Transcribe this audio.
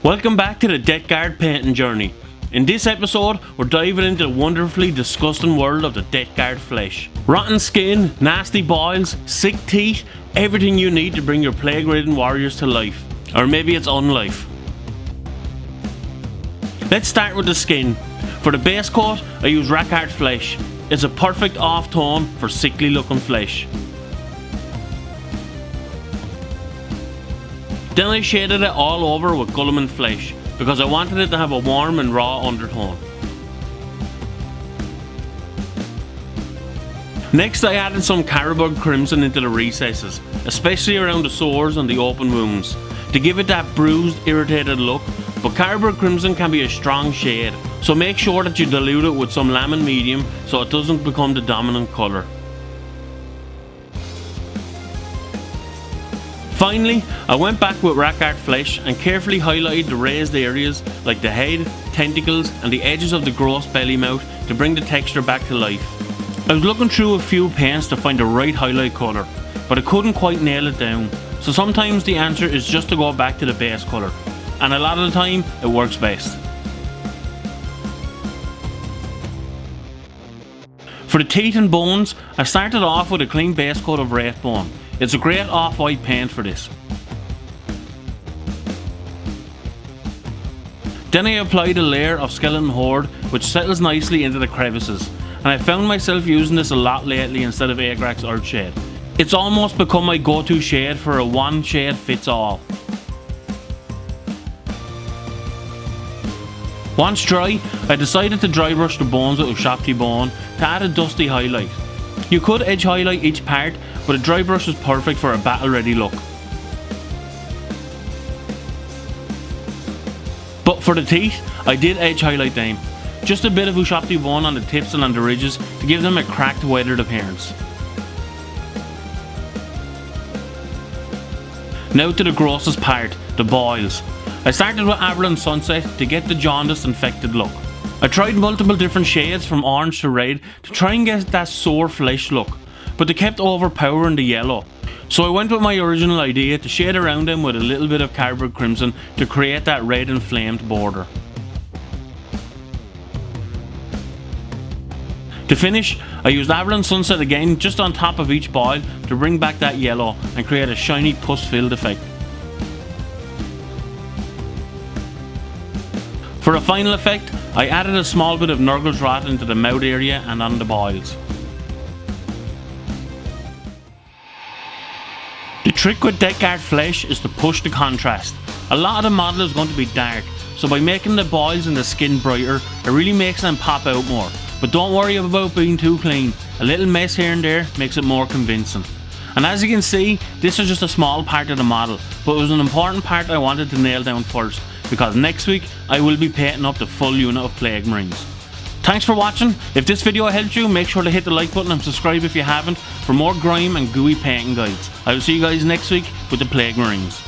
Welcome back to the Death Guard painting journey. In this episode, we're diving into the wonderfully disgusting world of the Death Guard flesh. Rotten skin, nasty boils, sick teeth, everything you need to bring your plague-ridden warriors to life. Or maybe it's unlife. Let's start with the skin. For the base coat, I use Rackhart flesh. It's a perfect off-tone for sickly looking flesh. Then I shaded it all over with Guilliman flesh because I wanted it to have a warm and raw undertone. Next I added some Caribou Crimson into the recesses, especially around the sores and the open wounds, to give it that bruised, irritated look, but Caribou Crimson can be a strong shade, so make sure that you dilute it with some lemon medium so it doesn't become the dominant colour. Finally, I went back with Rackhart flesh and carefully highlighted the raised areas like the head, tentacles and the edges of the gross belly mouth to bring the texture back to life. I was looking through a few paints to find the right highlight colour, but I couldn't quite nail it down, so sometimes the answer is just to go back to the base colour, and a lot of the time it works best. For the teeth and bones, I started off with a clean base coat of Wraithbone. It's a great off-white paint for this. Then I applied a layer of Skeleton Horde which settles nicely into the crevices, and I found myself using this a lot lately instead of Agrax Earthshade. It's almost become my go-to shade for a one shade fits all. Once dry, I decided to dry brush the bones with Ushapti Bone to add a dusty highlight. You could edge highlight each part, but a dry brush is perfect for a battle ready look. But for the teeth, I did edge highlight them. Just a bit of Ushapti Bone on the tips and on the ridges to give them a cracked, weathered appearance. Now to the grossest part, the boils. I started with Avalon Sunset to get the jaundiced infected look. I tried multiple different shades from orange to red to try and get that sore flesh look, but they kept overpowering the yellow. So I went with my original idea to shade around them with a little bit of Caribou Crimson to create that red inflamed border. To finish, I used Avalon Sunset again just on top of each boil to bring back that yellow and create a shiny pus-filled effect. For a final effect, I added a small bit of Nurgle's Rot into the mouth area and on the boils. The trick with Death Guard flesh is to push the contrast. A lot of the model is going to be dark, so by making the boils and the skin brighter, it really makes them pop out more. But don't worry about being too clean, a little mess here and there makes it more convincing. And as you can see, this is just a small part of the model, but it was an important part I wanted to nail down first, because next week I will be painting up the full unit of Plague Marines. Thanks for watching. If this video helped you, make sure to hit the like button and subscribe if you haven't for more grime and gooey painting guides. I will see you guys next week with the Plague Marines.